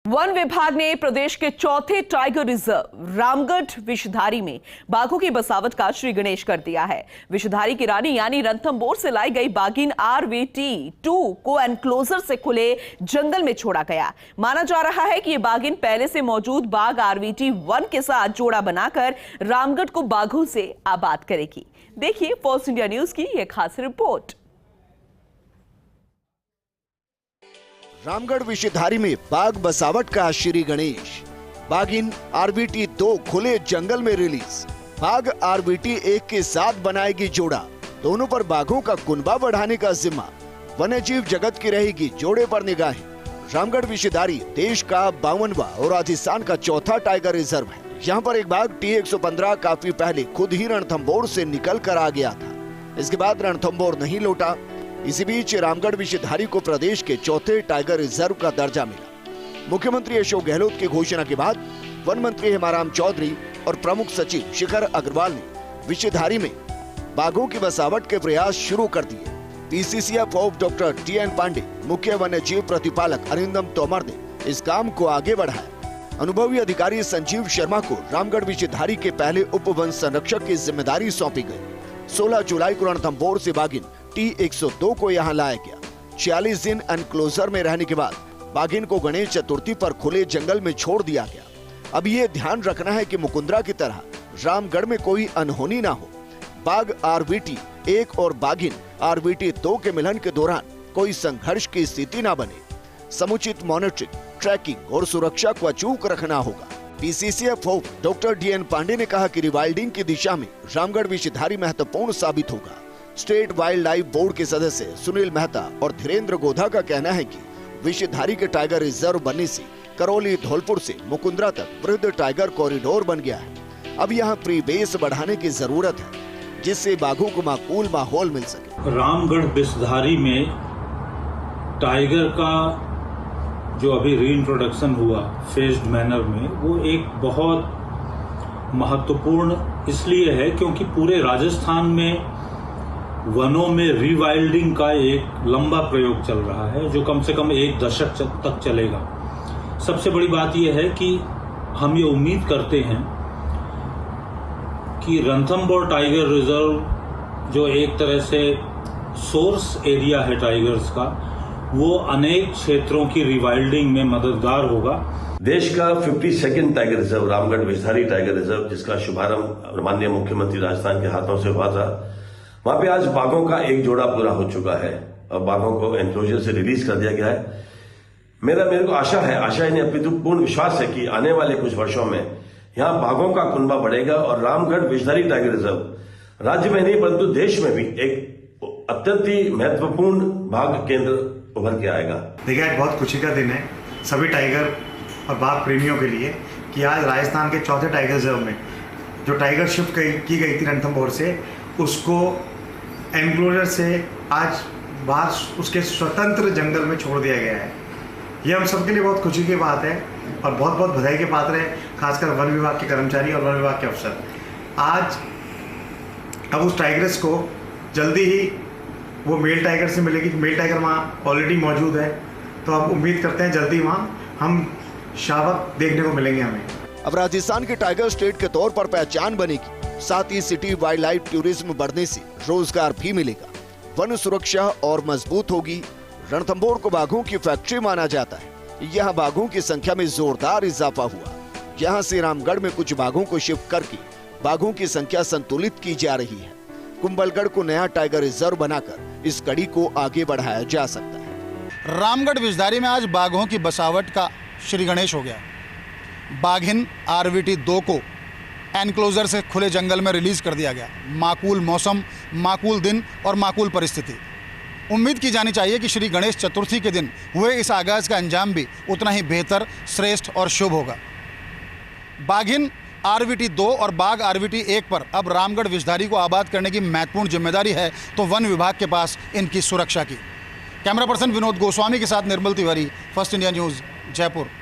One विभाग ने प्रदेश के चौथे टाइगर रिजर्व रामगढ़ विषधारी में बाघों की बसावट का श्री गणेश कर दिया है। विषधारी की रानी यानी रणथंभौर से लाई गई बाघिन RVT2 को एनक्लोजर से खुले जंगल में छोड़ा गया। माना जा रहा है कि ये बाघिन पहले से मौजूद बाघ RVT1 के साथ जोड़ा बनाकर रामगढ़ को बाघों से आबाद करेगी। देखिए फर्स्ट इंडिया न्यूज की यह खास रिपोर्ट। रामगढ़ विषधारी में बाघ बसावट का श्री गणेश। बाघिन RVT2 खुले जंगल में रिलीज। बाघ RVT1 के साथ बनाएगी जोड़ा। दोनों पर बाघों का कुनबा बढ़ाने का जिम्मा। वन्यजीव जगत की रहेगी जोड़े पर निगाहें। रामगढ़ विषधारी देश का 52वां और राजस्थान का चौथा टाइगर रिजर्व है। यहाँ पर एक बाघ T115 काफी पहले खुद ही रणथंभौर से निकल कर आ गया था। इसके बाद रणथंभौर नहीं लौटा। इसी बीच रामगढ़ विषधारी को प्रदेश के चौथे टाइगर रिजर्व का दर्जा मिला। मुख्यमंत्री अशोक गहलोत की घोषणा के बाद वन मंत्री हेमाराम चौधरी और प्रमुख सचिव शिखर अग्रवाल ने विषधारी में बाघों की बसावट के प्रयास शुरू कर दिए। PCCF डॉक्टर TN पांडे, मुख्य वन्य जीव प्रतिपालक अरिंदम तोमर ने इस काम को आगे बढ़ाया। अनुभवी अधिकारी संजीव शर्मा को रामगढ़ विषधारी के पहले उप वन संरक्षक की जिम्मेदारी सौंपी गई। 16 जुलाई को रणथंभौर से बाघिन T102 को यहाँ लाया गया। 46 दिन एनक्लोजर में रहने के बाद बाघिन को गणेश चतुर्थी पर खुले जंगल में छोड़ दिया गया। अब ये ध्यान रखना है कि मुकुंदरा की तरह रामगढ़ में कोई अनहोनी ना हो। बाघ RVT1 और बाघिन RVT2 के मिलन के दौरान कोई संघर्ष की स्थिति ना बने। समुचित मॉनिटरिंग, ट्रैकिंग और सुरक्षा को अचूक रखना होगा। PCCF डॉक्टर DN पांडे ने कहा कि रिवाइल्डिंग की दिशा में रामगढ़ विषधारी महत्वपूर्ण साबित होगा। स्टेट वाइल्ड लाइफ बोर्ड के सदस्य सुनील मेहता और धीरेन्द्र गोधा का कहना है कि विषधारी के टाइगर रिजर्व बनने से करौली धौलपुर से मुकुंदरा तक वृहद टाइगर कॉरिडोर बन गया है। अब यहाँ प्री बेस बढ़ाने की जरूरत है जिससे बाघों को माकूल माहौल मिल सके। रामगढ़ विषधारी में टाइगर का जो अभी रीइंट्रोडक्शन हुआ फेज्ड मैनर में, वो एक बहुत महत्वपूर्ण इसलिए है क्योंकि पूरे राजस्थान में वनों में रीवाइल्डिंग का एक लंबा प्रयोग चल रहा है जो कम से कम 1 दशक तक चलेगा। सबसे बड़ी बात यह है कि हम ये उम्मीद करते हैं कि रणथंभौर टाइगर रिजर्व जो एक तरह से सोर्स एरिया है टाइगर्स का, वो अनेक क्षेत्रों की रिवाइल्डिंग में मददगार होगा। देश का 52nd tiger reserve Ramgarh Vishdhari tiger reserve, जिसका शुभारंभ माननीय मुख्यमंत्री राजस्थान के हाथों से हुआ था, वहां पे आज बाघों का एक जोड़ा पूरा हो चुका है और बाघों को एनक्लोजर से रिलीज कर दिया गया है। मेरे को आशा ही नहीं अपितु पूर्ण विश्वास है कि आने वाले कुछ वर्षों में यहाँ बाघों का कुनबा बढ़ेगा और रामगढ़ विषधारी टाइगर रिजर्व राज्य में नहीं परंतु देश में भी एक अत्यंत ही महत्वपूर्ण बाघ केंद्र उभर के आएगा। देखिए, आज बहुत खुशी का दिन है सभी टाइगर और बाघ प्रेमियों के लिए कि आज राजस्थान के चौथे टाइगर रिजर्व में जो टाइगर शिफ्ट की गई थी रणथंभौर से, उसको एनक्लोजर से आज बाहर उसके स्वतंत्र जंगल में छोड़ दिया गया है। यह हम सबके लिए बहुत खुशी की बात है और बहुत बहुत बधाई के पात्र है, खासकर वन विभाग के कर्मचारी और वन विभाग के अफसर। आज अब उस टाइगर्स को जल्दी ही वो मेल टाइगर से मिलेगी। मेल टाइगर वहाँ ऑलरेडी मौजूद है, तो अब उम्मीद करते हैं जल्दी वहाँ हम शावक देखने को मिलेंगे हमें। अब राजस्थान के टाइगर स्टेट के तौर पर पहचान बनेगी। साथ ही सिटी वाइल्ड लाइफ टूरिज्म बढ़ने से रोजगार भी मिलेगा। वन सुरक्षा और मजबूत होगी। रणथंभौर को बाघों की फैक्ट्री माना जाता है। यहाँ बाघों की संख्या में जोरदार इजाफा हुआ। यहाँ से रामगढ़ में कुछ बाघों को शिफ्ट करके बाघों की संख्या संतुलित की जा रही है। कुंभलगढ़ को नया टाइगर रिजर्व बनाकर इस कड़ी को आगे बढ़ाया जा सकता है। रामगढ़ विषधारी में आज बाघों की बसावट का श्री गणेश हो गया। बाघिन RVT2 को एनक्लोजर से खुले जंगल में रिलीज कर दिया गया। माकूल मौसम, माकूल दिन और माकूल परिस्थिति। उम्मीद की जानी चाहिए कि श्री गणेश चतुर्थी के दिन हुए इस आगाज का अंजाम भी उतना ही बेहतर, श्रेष्ठ और शुभ होगा। बाघिन RVT2 और बाघ RVT1 पर अब रामगढ़ विषधारी को आबाद करने की महत्वपूर्ण जिम्मेदारी है तो वन विभाग के पास इनकी सुरक्षा की। कैमरा पर्सन विनोद गोस्वामी के साथ Nirmal Tiwari, First India News, Jaipur.